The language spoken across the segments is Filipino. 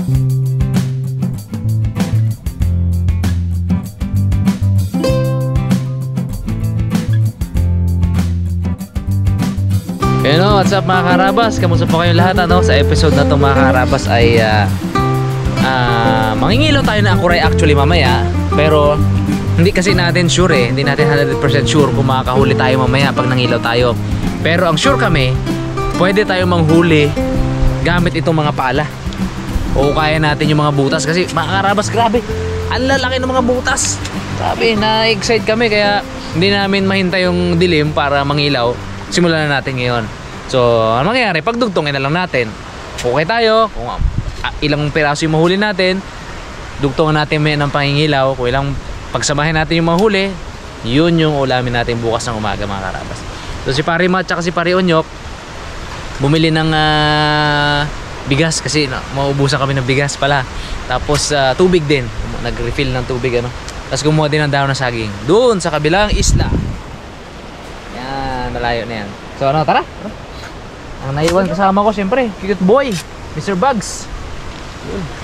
Hello, what's up mga karabas? Kamusta po kayong lahat? Sa episode na to mga karabas ay mangingilaw tayo na akuray actually mamaya. Pero hindi kasi natin sure eh. Hindi natin 100% sure kung makakahuli tayo mamaya pag nangilaw tayo. Pero ang sure kami, pwede tayo manghuli gamit itong mga pala. O kaya natin yung mga butas. Kasi mga karabas, grabe, ang lalaki ng mga butas. Grabe, na-excite kami. Kaya hindi namin mahintay yung dilim para mangilaw. Simulan na natin ngayon. So, ano mangyayari? Pagdugtongin na lang natin. Okay tayo. Kung ilang piraso yung mahuli natin, dugtongan natin may ng pangingilaw. Kung ilang pagsamahin natin yung mahuli, yun yung ulamin natin bukas ng umaga mga karabas. So, si Pari Matt at si Pari Onyok bumili ng bigas kasi maubusan kami ng bigas pala. Tapos tubig din. Nag-refill ng tubig ano. Tapos kumuha din ng dahon ng saging. Doon sa kabilang isla. Malayo na yan. So ano, tara. Ang naiwan kasama ko siyempre, cute boy, Mr. Bugs.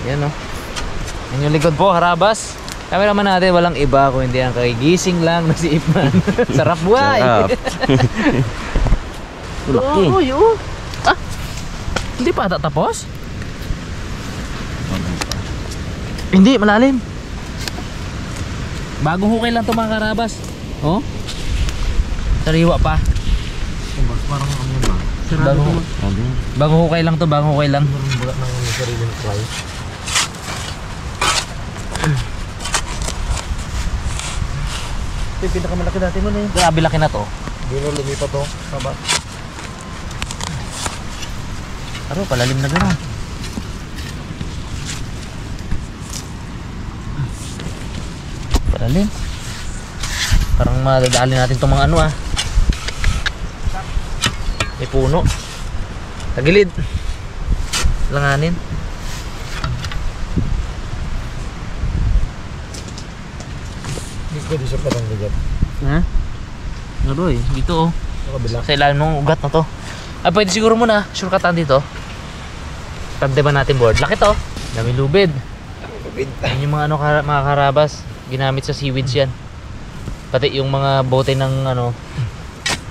Yan o. Yan yung likod po, harabas. Cameraman natin, walang iba kung hindi ang kagigising lang na si Ipman. Sarap buhay. Laki. Hindi pa tatapos? Hindi, malalim. Bagong hukay lang ito mga karabas. Oh, sariwa pa. Parang ano ba? Bagong hukay lang to, bagong hukay lang. Bulat ng sariling try. Ito yung pinakamalaki dati mo na yun. Grabe laki na to. Hindi na lumipat to. Saba. Aro, palalim na gano'n. Palalim. Parang madadali natin itong mga ano may puno. Tagilid. Langanin. Hindi pwede siya parang ligat. Ha? Ano eh, dito Nakabila. sa ilalim ng ugat na to. Pwede siguro muna, shortcutan dito. Tandem natin board. Laki to. Dami lubid. Yan yung mga ano, mga karabas. Ginamit sa seaweeds yan. Pati yung mga bote ng ano,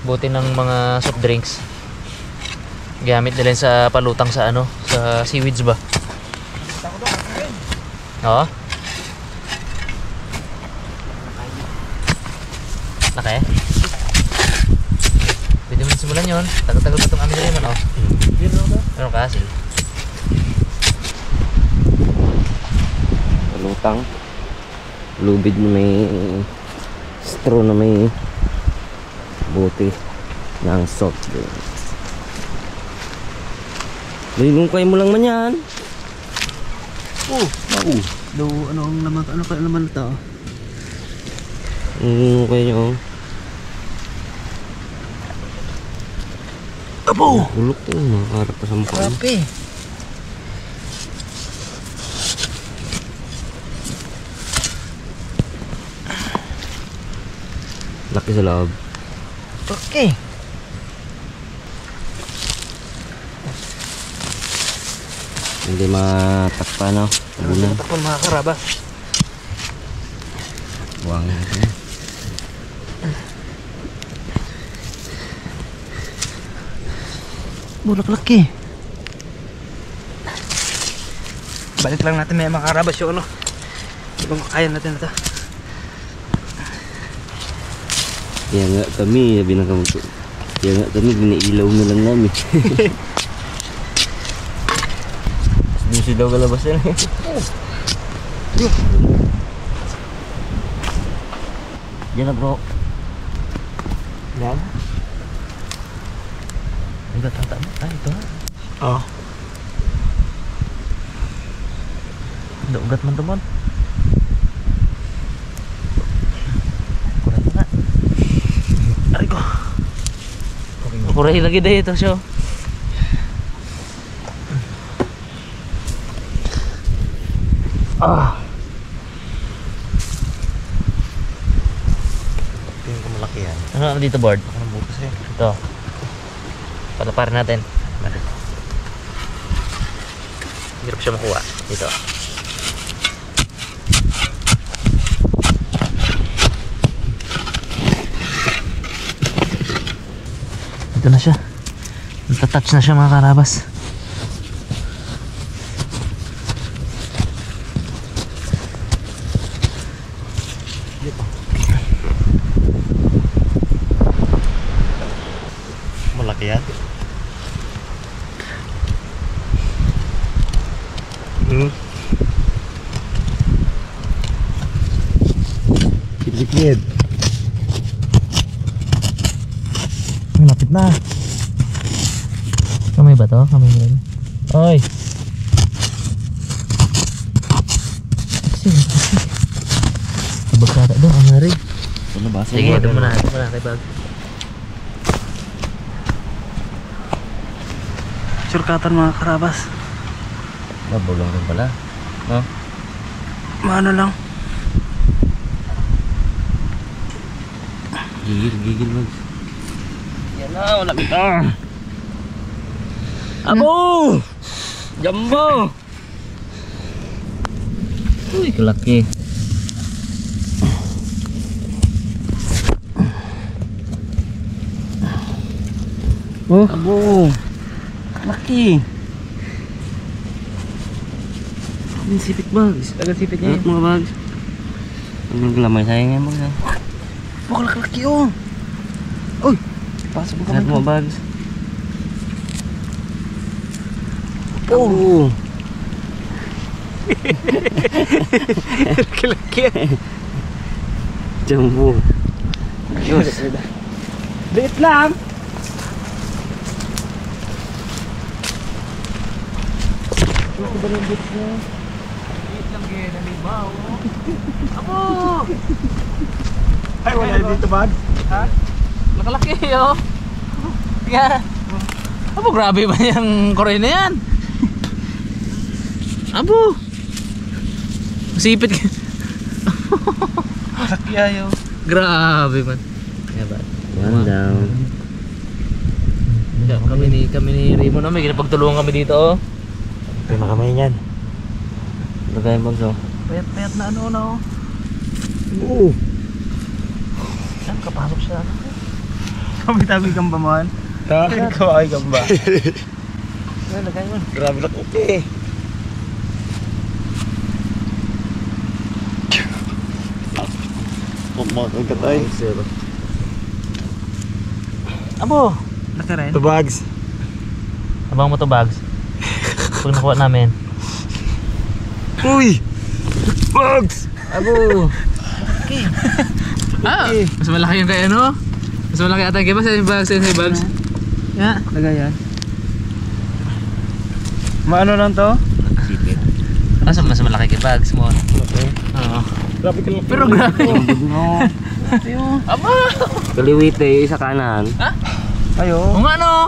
bote ng mga soft drinks. Gamit nila sa palutang sa ano, sa seaweeds ba? Oo. Laki. Pwede mo simulan yun. Tagal-tagal pa itong amin nila naman, Meron kasi. Palutang. Lubid na may straw na may bote ng soft drinks. Lingungkay mo lang man yan. Ano ang laman? Ano kaya laman ito? Lingungkay nyo. Abo! Ulok ko. Nakaharap pa sa mukha. Grabe. Laki sa loob. Okay. Hindi matakpa no. Tabunan. Takpan mga karabas. Buwang natin. Bulak-laki. Balik lang natin may mga karabas yung ano. Ibang kaya natin na ito. Kaya nga kami, sabi na kami. Kaya nga kami, ginailaw na lang namin. Busy daw kalabas yan eh. Diyan na bro. Yan. Ay, tatama. Ay, ito ha. Oo. Ugat man teman. Kuray na. Aray ko. Kuray lagi deh ito siya. Tingin ko malaki yan. Ano dito board? Baka ng butas eh. Ito. Palaparin natin. Hirap ko siya makuha. Dito. Ito na siya. Nagtatouch na siya mga karabas. Malaki yan. Sikit. Malapit na. Kamay ba to? Kamay ba? Oy! Kasi. Bagkata doon, ang hari. Ano ba? Sige, ito muna. Ito muna kay Bag. Surkatan mga karabas. Nabulong rin pala. No? Maano lang. Gigil mag. Yan na, wala kita. Abo! Jumbo! Uy, kalaki. Oh, abo. Laki. Ang sipit bags. Tagal sipit niya Alat mga bags. Ang lamay sayang yan bags. oh, laki oh. Uy, pasok mo Alat kamay mga ko. bags. Oh. Laki. Jumbo. Diyos. Liit lang. Ano ba yung bits niya? Liit lang yan, nalibaw. Abo! Ay, wala dito ba? Ha? Nakalaki oh. Kaya. Abo, grabe ba yung Korea na yan? Abo. Masipit ka. Laki ayo. Grabe man. Kaya ba? One down. Kami ni Raymond na may ginapagtulungan kami dito oh. Ito yung makamay niyan. Lagay bags oh. Payat-payat na ano na oh. Oo. Saan kapasok siya? Kami-tabi kang baman. Ikaw ay gamba. Ay, lagay mo. Grabe na okay. Ang katay. Abo. Laki rin. Ito bags. Abang mo to bags. Pag nakuha namin. Uy! Bags! Abo. Ah, mas malaki yung kay ano? Mas malaki ata yung kay bags. Sa yung bags. Ya, lagay yan. Maano lang to? Sipit. Mas malaki kay bags mo. Oo. Grabe ka lang. Pero grabe. No. Aba. Kaliwite, isa kanan. Ayo. Kung ano?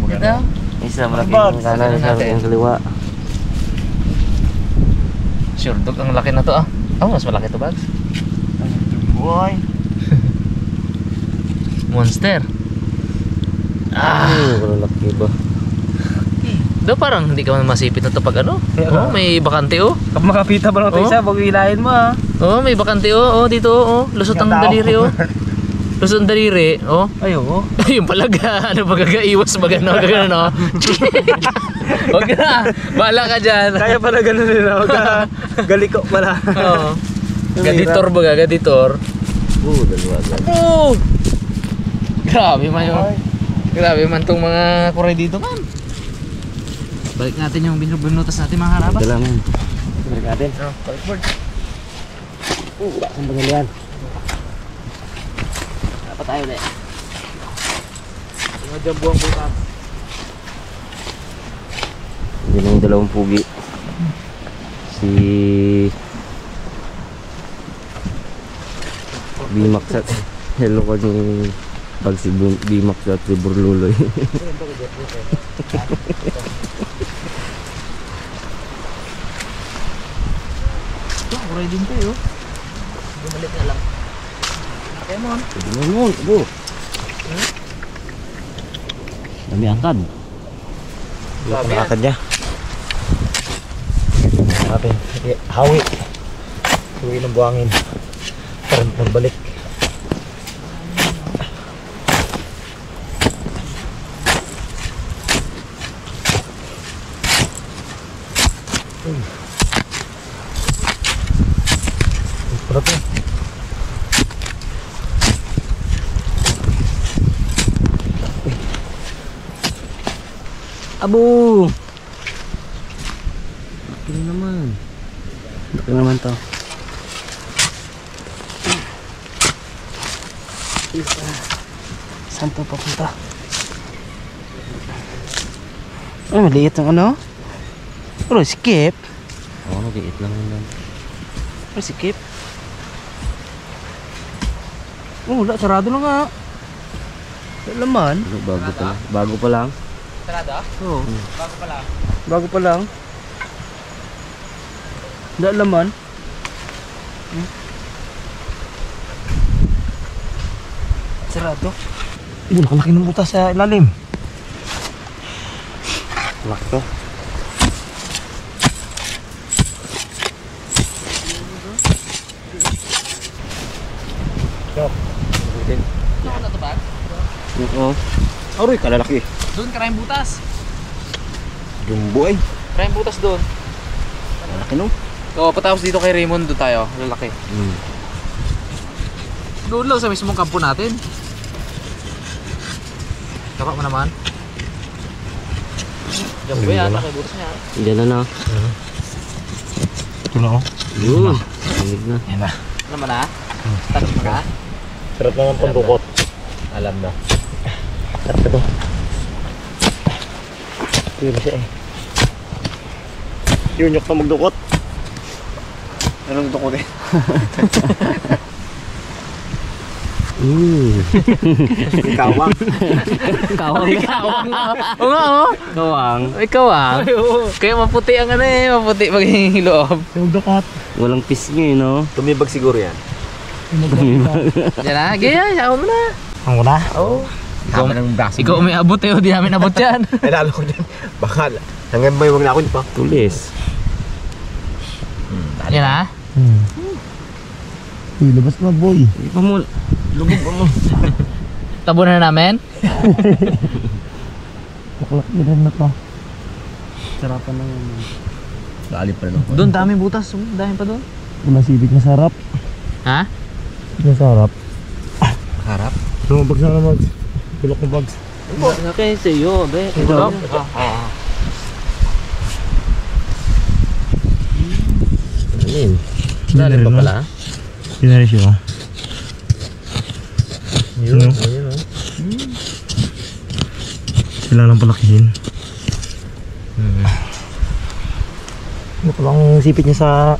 Ito. Isa malaki Bags. yung kanan, isa Natin. yung kaliwa. Sure dog, ang laki na to ah. Oh, mas malaki to bags. Boy. Monster. Ano laki ba? Do parang hindi ka man masipit na to pag ano? Kaya Oh, nga. may bakante oh. Kapag makapita ba lang ito Oh. isa, bago ilahin mo ah. Oh, may bakante oh. Oh, dito oh. Lusot ang Ganda, oh. daliri oh. Lusot ang daliri oh. Ayo. Yung palaga, ano ba gagaiwas ba gano'n? Gano'n no? Huwag na, bahala ka dyan. Kaya pala ganun nila. Huwag ka galiko pala. Oo. Gaditor ba ga? Gaditor. Dalawa agad. Oh! Grabe man yung... Grabe man tong mga kuray dito man. Balik natin yung binutas natin mga harabas. Dala man. Balik natin. Balikboard. Saan pangalian? Dapat tayo ulit. Mga jambuang bukas. Yan ang dalawang pugi. Si Bimax at hello ko ni pag si Bimax at si Burluloy. Ito, kuray din tayo. Bumalik na lang. Okay mo. Ano mo? Dami angkad. Grabe yan. Lakad niya. natin. Hawi. Hawi ng buhangin. Para magbalik. Para to. Abo! Laki naman. Laki naman to. Saan to papunta? Ay, maliit ang ano? Pero skip. Oo, maliit lang yun. Pero skip. Oh, wala. Sarado na nga. Wala laman. Bago pa lang. Bago pa lang. Sarado? Oo. Bago pa lang. Bago pa lang. Wala laman. Sarado. Yun, nakalaki ng butas sa ilalim. Laki to. Ano na to ba? Oo. Aroy, kalalaki. Doon, karayang butas. Jumbo ay. Karayang butas doon. Malaki no? Oo, patapos dito kay Raymond, doon tayo. Lalaki. Doon lang sa mismong kampo natin. Tapak mo naman. Diyan ba yan? Laki butas niya. Diyan na na. Ito na oh. Yun. Tingig na. Yan na. Ano mo na? Touch mo na? Sarap naman pandukot. Alam na. Sarap ito. Yun siya eh. Yun yung magdukot. Anong dukot eh? Kawang. Kawang. Kawang. Oo nga oh. Kawang. Ikaw ah. Kaya maputi ang ano eh. Maputi pag yung loob. Yung dukot. Walang pisngi, no? Tumibag siguro yan. Yan na. Gaya, yaw mo na. Ang una? Oo. Ikaw ng braso. Ikaw may abot eh. Di namin abot yan. Ay lalo ko dyan. Baka hanggang ba yung na ako pa? Tulis. Yan na. Uy, labas na boy. Hindi pa mo. Lugog pa mo. Tabo na namin. Baklak din na to. Sarapan ng dali pa rin. Doon dami butas. Dami pa doon. Wala sibig na sarap. Ha? Na sarap. Harap. Lumabag na naman. Tulok ng bags. Okay, sa'yo, be. Ito. Ayun. Dali pa pala. Pinari siya. Yun. Ayun, oh. Sila lang palakihin. Ano palang sipit niya sa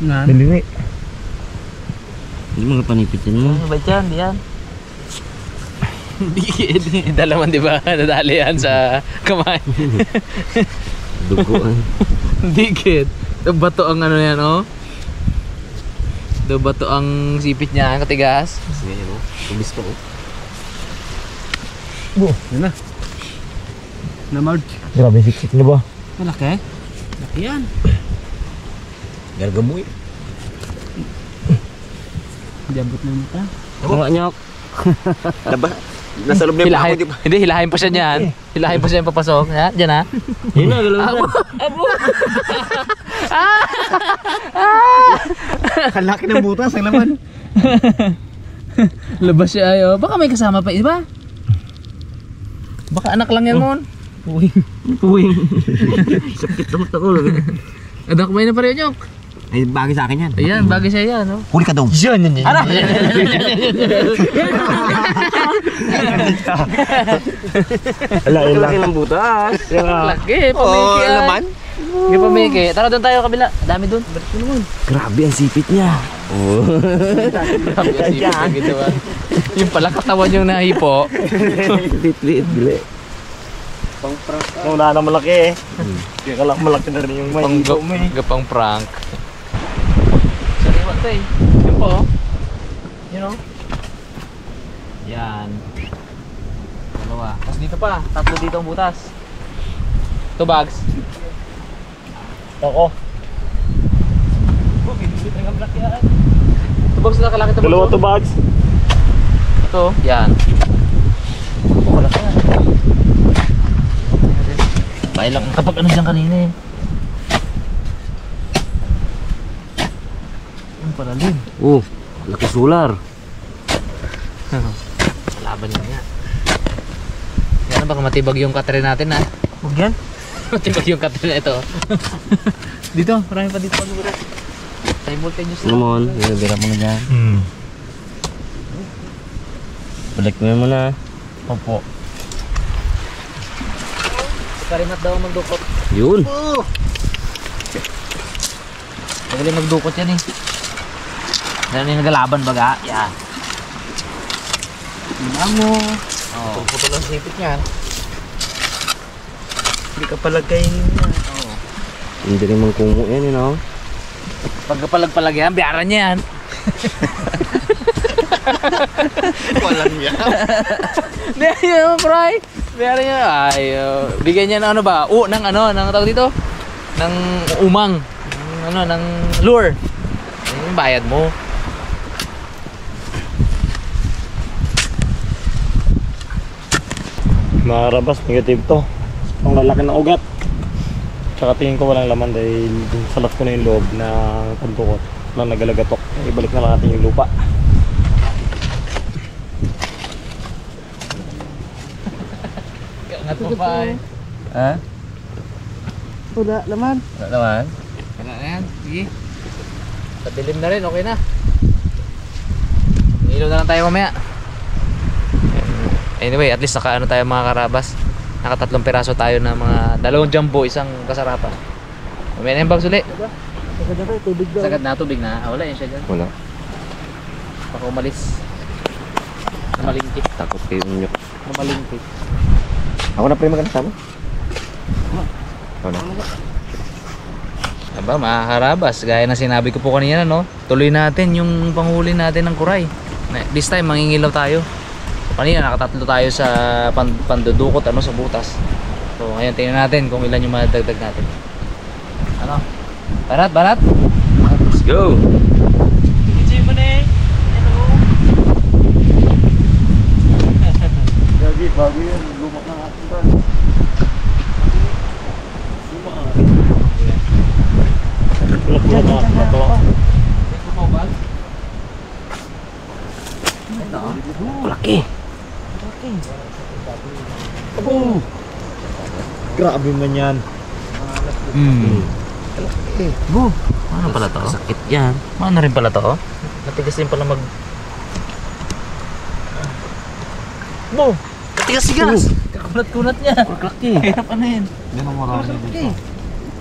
daliri. Hindi mga panipitin mo. Ano ba dyan? Diyan. Dalaman di ba? Nadali yan sa kamay. Duguan. Dikit. Bato ang ano yan oh. Bato ang sipit niya, ang katigas. Sige, no? Tumis pa, oh. Yan na. Namard. Grabe siksik niya ba? Malaki? Laki yan. Gargamoy. Diabot na mata. Mga nyok. Diba? Nasa loob na yung Hilahin, bako, diba? hindi, hilahin pa siya niyan. Hilahin pa siya yung papasok. Yan, dyan ha. Yun na, galaw na. Kalaki ng butas ang laman. Labas siya ayo. Baka may kasama pa, iba? Baka anak lang yan mon. Puwing. Sakit na mata ko. Adak may na pa rin yung. Ay, bagay sa akin yan. Ayan, bagay siya yan. Oh. Huli ka daw. Yan. Ano? Ala, Laki ng butas. Laki, pamiki ay. laman? Hindi pamiki. Tara doon tayo kabila. Dami doon. Balik mo naman. Grabe ang sipit niya. Oh. Grabe ang sipit na ginawa. Yung pala katawan yung nahipo. Liit-liit, bili. Nung na malaki eh. Kaya kalak malaki na rin yung may. Gapang prank. Sariwa ito eh. Yun po oh. Yun oh. Yan. Dalawa. Tapos dito pa. Tatlo dito ang butas. 2 bags. Ako. Ito bags na kalaki ito. Dalawa to bags. Ito, yan. Wala ka yan. Bahay lang kapag ano dyan kanina eh. Ang palalim. Oh, laki solar. Laban yun yan. Yan baka matibag yung katre natin ha. Huwag yan. Matibag yung katre na ito. Dito, marami pa dito pag-urat. Simultaneous na. Naman, bira mo na dyan. Balik mo yun muna. Opo. Karimat daw magdukot. Yun. Magaling magdukot yan eh. Meron yung nagalaban baga. Yan. Tingnan mo. Oo. Putol ang sipit niyan. Hindi ka palagkainin niya. Oo. Hindi rin mang kumo yan, you know? Pagkapalag-palag yan, biyaran niya yan. Walang yan. Biyaran niya naman, Fry. Biyaran niya. Ay, bigyan niya ng ano ba? Ng ano, ng tawag dito? Ng umang. Ng ano, ng lure. Yan yung bayad mo. Makarabas, negative to. Ang lalaki ng ugat. Tsaka tingin ko walang laman dahil salat ko na yung loob na pagdukot. Walang nagalagatok. Ibalik na lang natin yung lupa. Angat mo pa eh. Ha? Wala laman. Wala naman. Wala na yan. Sige. Padilim na rin, okay na. Ilaw na lang tayo mamaya. Anyway, at least naka ano tayo mga karabas. Nakatatlong piraso tayo na mga dalawang jumbo, isang kasarapan. Mamaya na yung bags uli. Sagad na tayo, tubig daw. Sagad na, tubig na. Wala yun siya dyan. Wala. Baka umalis. Namalingkit. Takot kayo unyok. Namalingkit. Ako na pre magkasama. Ako na. Aba, mga karabas. Gaya na sinabi ko po kanina, no? Tuloy natin yung panghuli natin ng kuray. This time, mangingilaw tayo. Kanina nakatatlo tayo sa pandudukot ano sa butas. So ngayon tingnan natin kung ilan yung madagdag natin. Ano? Barat. Let's go. Hindi mo na eh. Hello. Gagi, bago yan. Lumak na ating ba? Lumak na. Bulak-bulak na to. Ito po ba? Ito. Laki. Oh! Grabe man yan. Bu, ano pala to? Sakit yan. Ano rin pala to? Matigas din pala mag... Bu! Matigas-tigas! Kakunat-kunat niya. Laki. Hirap ano yun? Yan ang marami dito.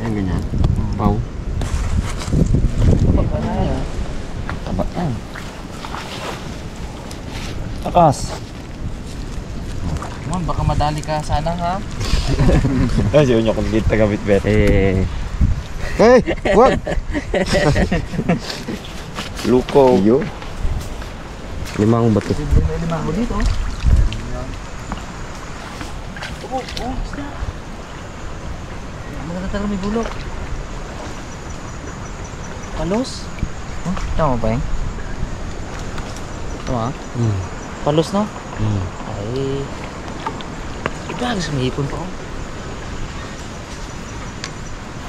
Ayan ganyan. Pau. Taba yan. Takas. Man, baka madali ka sana ha? Kasi yun yung kung dito taga-bitbit. Hey, wag. Luko. Iyo. Limang bato. May lima ko dito. Isda. Maganda talaga may bulok. Palos? Oh, tama ba yun? Tama? Palos no? Ay. Iba, sumihipon pa ako.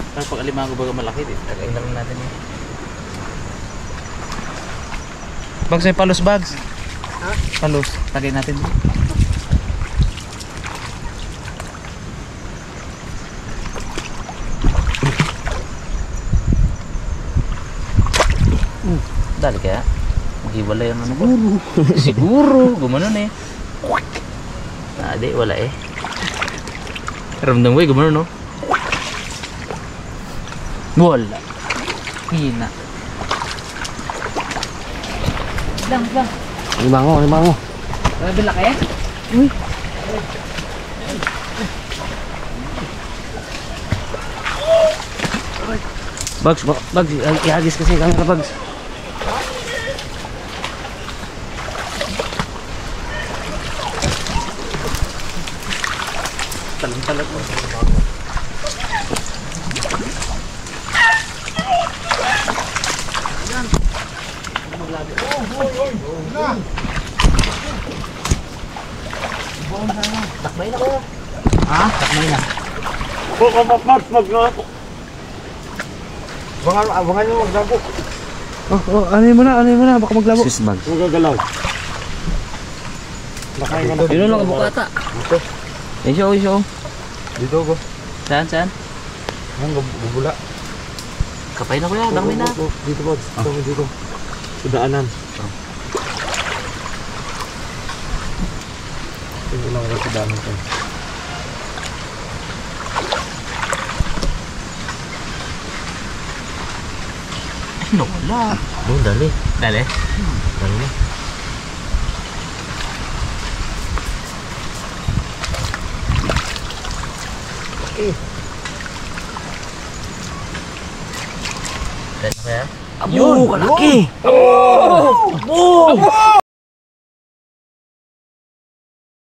Pero pag alimango baga malaki, tagain na lang natin yun. Bags, may palos bags. Ha? Palos, tagay natin. Dali kaya? Maghiwala yung ano ba? Siguro, gumanon eh. Di, wala eh. Ramdam ko eh, gumanon no? Wala. Hina. Lang. Limango. Grabe laki eh. Uy. Bags, ihagis kasi camera bags. Talag mo. Takbay na ko. Ha? Takbay na. Abangan nyo maglago. Ano mo na, baka maglabo. Swiss bag. Huwag gagalaw. Nakain ka na. Yun lang kabukata. Isyo. Dito ko. Saan? Ang bubula. Kapay na kuya, dami na. Dito po. Dito. Sa daanan. Ito lang ako sa daanan ko. Ano wala? Dali. Dali na. Okay. Dali na kaya? Abo, kalaki! Oh!